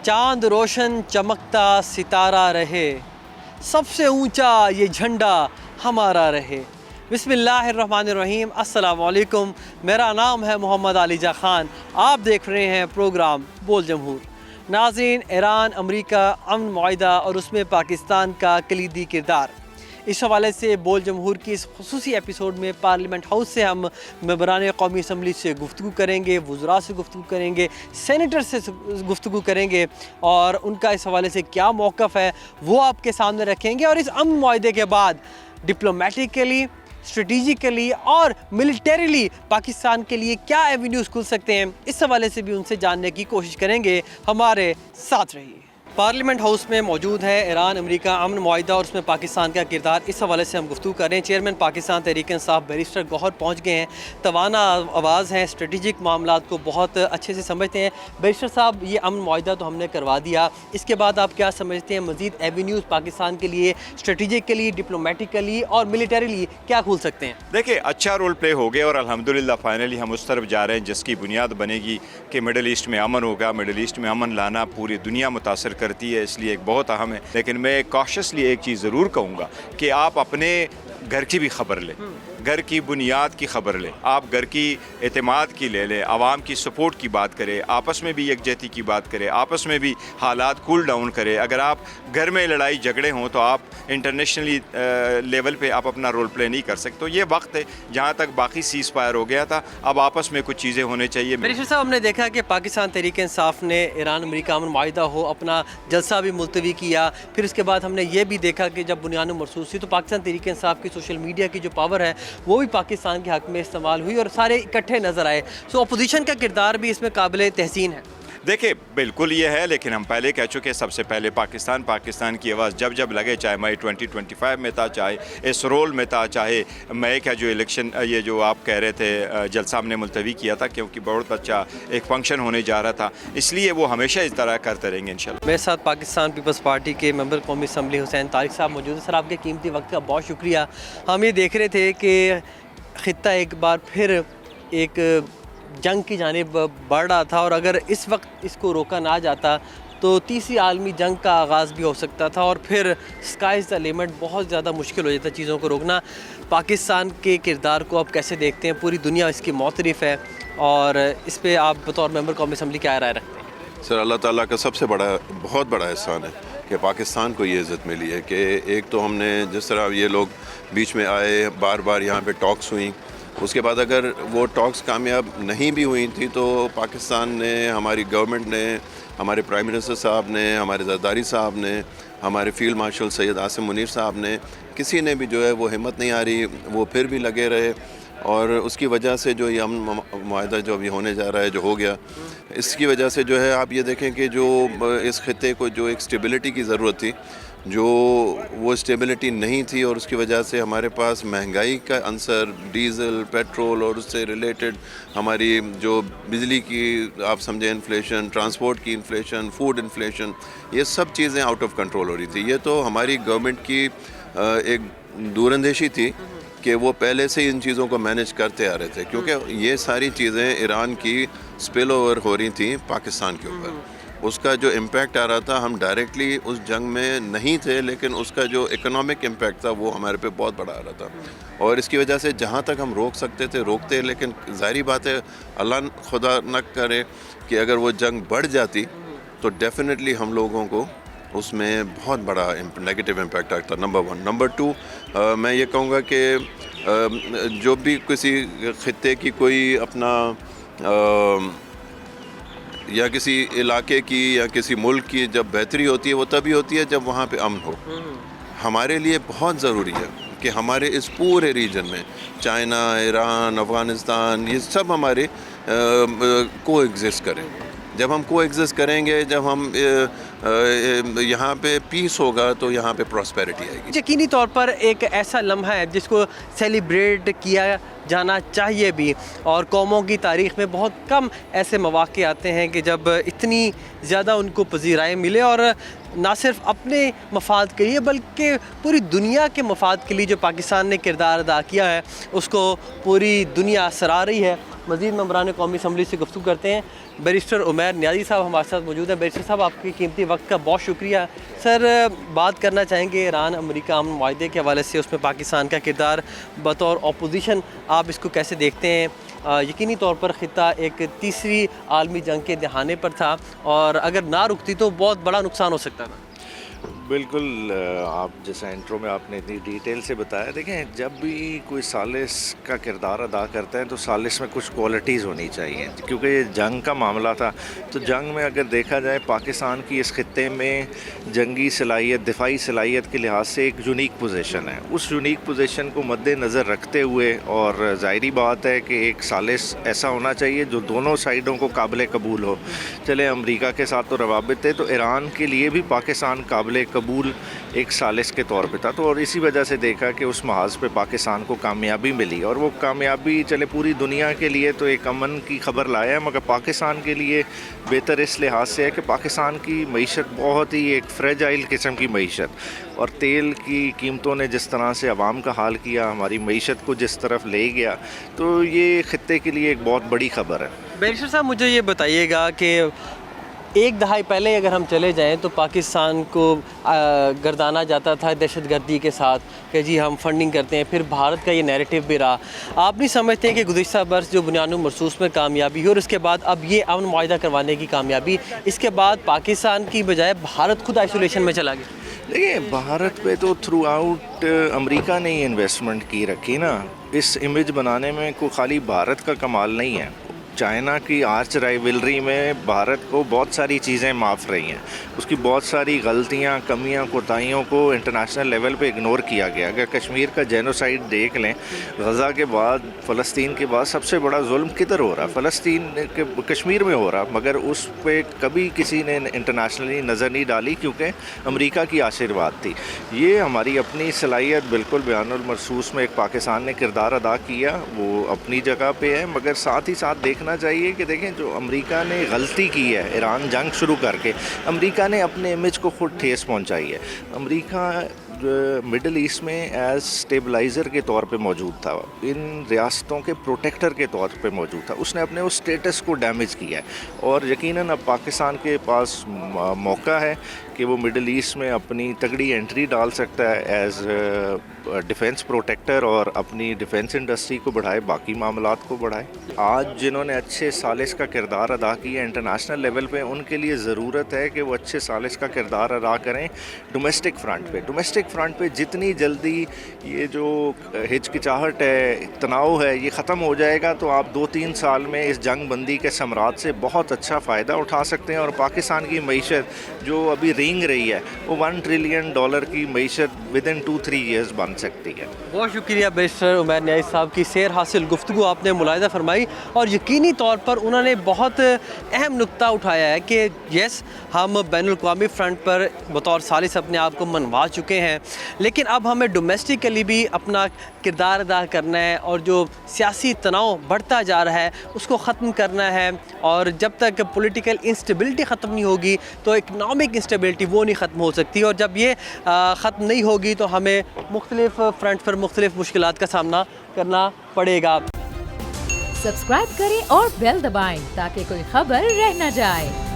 चांद रोशन चमकता सितारा रहे, सबसे ऊंचा ये झंडा हमारा रहे। बिस्मिल्लाहिर्रहमानिर्रहीम, अस्सलाम वालेकुम। मेरा नाम है मोहम्मद आलिजा ख़ान। आप देख रहे हैं प्रोग्राम बोल जमहूर। नाज़रीन, ईरान अमरीका अमन मुआहिदा और उसमें पाकिस्तान का कलीदी किरदार, इस हवाले से बोल जमहूर की इस खुसूसी एपिसोड में पार्लियामेंट हाउस से हम मेंबरान कौमी असम्बली से गुफ्तगू करेंगे, वज़रा से गुफ्तगू करेंगे, सेनेटर से गुफ्तगू करेंगे और उनका इस हवाले से क्या मौक़िफ़ है वो आपके सामने रखेंगे। और इस अमन मुआहिदे के बाद डिप्लोमेटिकली, स्ट्रेटिजिकली और मिलिटरीली पाकिस्तान के लिए क्या एवेन्यूज़ खुल सकते हैं, इस हवाले से भी उनसे जानने की कोशिश करेंगे। हमारे साथ रहिए। पार्लियामेंट हाउस में मौजूद है ईरान अमरीका अमन मुआहिदा और उसमें पाकिस्तान का किरदार, इस हवाले से हम गुफ्तगू कर रहे हैं। चेयरमैन पाकिस्तान तहरीक इंसाफ बैरिस्टर गौहर पहुंच गए हैं। तवाना आवाज़ हैं, स्ट्रेटिजिक मामलात को बहुत अच्छे से समझते हैं। बैरिस्टर साहब, ये अमन मुआहिदा तो हमने करवा दिया, इसके बाद आप क्या समझते हैं मज़ीद एवेन्यूज़ पाकिस्तान के लिए स्ट्रेटिजिकली, डिप्लोमेटिकली और मिलिटरीली क्या खुल सकते हैं? देखिए, अच्छा रोल प्ले हो गया और अल्हम्दुलिल्लाह फाइनली हम उस तरफ जा रहे हैं जिसकी बुनियाद बनेगी कि मिडल ईस्ट में अमन होगा। मिडल ईस्ट में अमन लाना पूरी दुनिया मुतासर करती है, इसलिए एक बहुत अहम है। लेकिन मैं कॉशियसली एक चीज़ ज़रूर कहूँगा कि आप अपने घर की भी खबर लें, घर की बुनियाद की खबर लें, आप घर की एतमाद की ले लें, आवाम की सपोर्ट की बात करें, आपस में भी यकजहती की बात करें, आपस में भी हालात कूल डाउन करें। अगर आप घर में लड़ाई झगड़े हों तो आप इंटरनेशनली लेवल पे आप अपना रोल प्ले नहीं कर सकते। तो ये वक्त है जहाँ तक बाकी सीज़ फायर हो गया था, अब आपस में कुछ चीज़ें होने चाहिए। बैरिस्टर साहब, हमने देखा कि पाकिस्तान तहरीक इंसाफ ने ईरान अमरीका अमन मुआहिदा हो अपना जलसा भी मुलतवी किया, फिर उसके बाद हमने ये भी देखा कि जब बुनियाद मरसूस थी तो पाकिस्तान तहरीक इंसाफ की सोशल मीडिया की जो पावर है वो भी पाकिस्तान के हक़ में इस्तेमाल हुई और सारे इकट्ठे नज़र आए। सो अपोजिशन का किरदार भी इसमें काबिल तहसीन है। देखिए, बिल्कुल ये है, लेकिन हम पहले कह चुके, सबसे पहले पाकिस्तान की आवाज़ जब जब लगे, चाहे मई 2025 में था, चाहे इस रोल में था, चाहे मई का जो इलेक्शन, ये जो आप कह रहे थे जलसा हमने मुलतवी किया था क्योंकि बहुत अच्छा एक फंक्शन होने जा रहा था, इसलिए वो हमेशा इस तरह करते रहेंगे इंशाल्लाह। मेरे साथ पाकिस्तान पीपल्स पार्टी के मेंबर कौमी असम्बली हुसैन तारिक साहब मौजूद हैं। सर, आपके कीमती वक्त का बहुत शुक्रिया। हम ये देख रहे थे कि ख़ित्ता एक बार फिर एक जंग की जानिब बढ़ रहा था और अगर इस वक्त इसको रोका ना जाता तो तीसरी आलमी जंग का आगाज़ भी हो सकता था और फिर स्काइज़ द लिमिट, बहुत ज़्यादा मुश्किल हो जाता चीज़ों को रोकना। पाकिस्तान के किरदार को आप कैसे देखते हैं? पूरी दुनिया इसकी मोतरिफ़ है और इस पे आप बतौर मेंबर कौमी असम्बली क्या राय रखते हैं? सर, अल्लाह ताला का सबसे बहुत बड़ा एहसान है कि पाकिस्तान को ये इज़्ज़त मिली है कि एक तो हमने जिस तरह ये लोग बीच में आए, बार बार यहाँ पे टॉक्स हुई, उसके बाद अगर वो टॉक्स कामयाब नहीं भी हुई थी तो पाकिस्तान ने, हमारी गवर्नमेंट ने, हमारे प्राइम मिनिस्टर साहब ने, हमारे ज़रदारी साहब ने, हमारे फील्ड मार्शल सैयद आसिम मुनीर साहब ने, किसी ने भी जो है वो हिम्मत नहीं आ रही, वो फिर भी लगे रहे और उसकी वजह से जो ये अमन मुआहिदा जो अभी होने जा रहा है, जो हो गया, इसकी वजह से जो है आप ये देखें कि जो इस खित्ते को जो एक स्टेबिलिटी की ज़रूरत थी, जो वो स्टेबिलिटी नहीं थी और उसकी वजह से हमारे पास महंगाई का अंसर, डीज़ल, पेट्रोल और उससे रिलेटेड हमारी जो बिजली की आप समझें इन्फ्लेशन, ट्रांसपोर्ट की इन्फ्लेशन, फूड इन्फ्लेशन, ये सब चीज़ें आउट ऑफ कंट्रोल हो रही थी। ये तो हमारी गवर्नमेंट की एक दूरअंदेशी थी कि वो पहले से इन चीज़ों को मैनेज करते आ रहे थे क्योंकि ये सारी चीज़ें ईरान की स्पिल ओवर हो रही थी पाकिस्तान के ऊपर। उसका जो इम्पैक्ट आ रहा था, हम डायरेक्टली उस जंग में नहीं थे, लेकिन उसका जो इकोनॉमिक इम्पैक्ट था वो हमारे पे बहुत बड़ा आ रहा था और इसकी वजह से जहाँ तक हम रोक सकते थे रोकते, लेकिन ज़ाहिर बात है अल्लाह खुदा न करे कि अगर वो जंग बढ़ जाती तो डेफिनेटली हम लोगों को उसमें बहुत बड़ा नेगेटिव इम्पैक्ट आता। नंबर 1। नंबर 2, मैं ये कहूँगा कि जो भी किसी खित्ते की कोई अपना या किसी इलाके की या किसी मुल्क की जब बेहतरी होती है वो तभी होती है जब वहाँ पे अमन हो। हमारे लिए बहुत ज़रूरी है कि हमारे इस पूरे रीजन में चाइना, ईरान, अफ़गानिस्तान, ये सब हमारे को एग्जिस्ट करें। जब हम को एग्जिस्ट करेंगे, जब हम यहाँ पे पीस होगा तो यहाँ पे प्रॉस्पेरिटी आएगी। यकीनी तौर पर एक ऐसा लम्हा है जिसको सेलिब्रेट किया जाना चाहिए भी, और कौमों की तारीख़ में बहुत कम ऐसे मौक़े आते हैं कि जब इतनी ज़्यादा उनको पज़ीराई मिले, और ना सिर्फ अपने मफाद के लिए बल्कि पूरी दुनिया के मफाद के लिए जो पाकिस्तान ने किरदार अदा किया है उसको पूरी दुनिया सराह रही है। मज़ीद मेंबरान कौमी असम्बली से गुफ्तगू करते हैं। बैरिस्टर उमैर नियाज़ी साहब हमारे साथ मौजूद हैं। बैरिस्टर साहब, आपके कीमती वक्त का बहुत शुक्रिया। सर, बात करना चाहेंगे ईरान अमेरिका अमन मुआहदे के हवाले से, उसमें पाकिस्तान का किरदार बतौर अपोजिशन आप इसको कैसे देखते हैं? यकीनी तौर पर ख़ित्ता एक तीसरी आलमी जंग के दहाने पर था, और अगर ना रुकती तो बहुत बड़ा नुकसान हो सकता था। बिल्कुल, आप जैसा इंट्रो में आपने इतनी डिटेल से बताया, देखें जब भी कोई सालिस का किरदार अदा करता है तो सालिस में कुछ क्वालिटीज़ होनी चाहिए, क्योंकि ये जंग का मामला था। तो जंग में अगर देखा जाए पाकिस्तान की इस खित्ते में जंगी सलाहियत, दिफाई सलाहियत के लिहाज से एक यूनिक पोजीशन है। उस यूनिक पोजीशन को मद्देनज़र रखते हुए, और ज़ाहिरी बात है कि एक सालिस ऐसा होना चाहिए जो दोनों साइडों को काबिल कबूल हो। चले अमरीका के साथ तो रवाबित है, तो ईरान के लिए भी पाकिस्तान काबिल कबूल एक सालिस के तौर पे था। तो और इसी वजह से देखा कि उस महाज पे पाकिस्तान को कामयाबी मिली, और वो कामयाबी चले पूरी दुनिया के लिए तो एक अमन की खबर लाया है, मगर पाकिस्तान के लिए बेहतर इस लिहाज से है कि पाकिस्तान की मईशत बहुत ही एक फ्रेजाइल किस्म की मईशत, और तेल की कीमतों ने जिस तरह से अवाम का हाल किया, हमारी मईशत को जिस तरफ ले गया, तो ये खित्ते के लिए एक बहुत बड़ी खबर है। बैरिस्टर साहब, मुझे ये बताइएगा कि एक दहाई पहले अगर हम चले जाएं तो पाकिस्तान को गर्दाना जाता था दहशतगर्दी के साथ कि जी हम फंडिंग करते हैं, फिर भारत का ये नैरेटिव भी रहा। आप नहीं समझते कि गुज़िश्ता बरस जो बुनियाद मरसूस में कामयाबी हुई और उसके बाद अब ये अमन मुआहिदा करवाने की कामयाबी, इसके बाद पाकिस्तान की बजाय भारत खुद आइसोलेशन में चला गया? देखिए, भारत पे तो थ्रू आउट अमरीका ने ही इन्वेस्टमेंट की रखी ना। इस इमेज बनाने में कोई खाली भारत का कमाल नहीं है। चाइना की आर्च राइवलरी में भारत को बहुत सारी चीज़ें माफ़ रही हैं, उसकी बहुत सारी गलतियां, कमियां, कोताहियों को इंटरनेशनल लेवल पे इग्नोर किया गया। अगर कश्मीर का जेनोसाइड देख लें, गज़ा के बाद, फ़लस्तीन के बाद सबसे बड़ा जुल्म किधर हो रहा? फ़लस्तीन के कश्मीर में हो रहा, मगर उस पर कभी किसी ने इंटरनेशनली नज़र नहीं डाली क्योंकि अमेरिका की आशीर्वाद थी। ये हमारी अपनी सलाहियत, बिल्कुल बयानुल मरसूस में एक पाकिस्तान ने किरदार अदा किया, वो अपनी जगह पे है, मगर साथ ही साथ देखना चाहिए कि देखें जो अमेरिका ने गलती की है ईरान जंग शुरू करके, अमेरिका ने अपने इमेज को खुद ठेस पहुंचाई है। अमेरिका मिडल ईस्ट में एज स्टेबलाइज़र के तौर पे मौजूद था, इन रियासतों के प्रोटेक्टर के तौर पे मौजूद था। उसने अपने उस स्टेटस को डैमेज किया है, और यकीनन अब पाकिस्तान के पास मौका है कि वो मिडल ईस्ट में अपनी तगड़ी एंट्री डाल सकता है एज डिफेंस प्रोटेक्टर, और अपनी डिफेंस इंडस्ट्री को बढ़ाए, बाकी मामलात को बढ़ाए। आज जिन्होंने अच्छे सालिस का किरदार अदा किया इंटरनेशनल लेवल पे, उनके लिए ज़रूरत है कि वो अच्छे सालिस का किरदार अदा करें डोमेस्टिक फ्रंट पे। डोमेस्टिक फ्रंट पे जितनी जल्दी ये जो हिचकिचाहट है, तनाव है, ये ख़त्म हो जाएगा तो आप 2-3 साल में इस जंग बंदी के समरात से बहुत अच्छा फ़ायदा उठा सकते हैं, और पाकिस्तान की मईशत जो अभी रेंग रही है वो $1 ट्रिलियन की मईशत विदिन 2-3 ईयर्स बन सकती है। बहुत शुक्रिया बैरिस्टर उमैर नियाज़ी साहब की सैर हासिल गुफ्तगू आपने मुलाहिदा फरमाई, और यकीनी तौर पर उन्होंने बहुत अहम नुक्ता उठाया है कि यस, हम बैनुल-अक़वामी फ्रंट पर बतौर सालिस अपने आप को मनवा चुके हैं, लेकिन अब हमें डोमेस्टिकली भी अपना किरदार अदा करना है, और जो सियासी तनाव बढ़ता जा रहा है उसको ख़त्म करना है। और जब तक पॉलिटिकल इंस्टेबिलिटी ख़त्म नहीं होगी तो इकनॉमिक इंस्टेबिलिटी वो नहीं ख़त्म हो सकती, और जब ये ख़त्म नहीं होगी तो हमें मुख्तलिफ फ्रंट पर मुख्तलिफ मुश्किलात का सामना करना पड़ेगा। सब्सक्राइब करें और बेल दबाएं ताकि कोई खबर रह न जाए।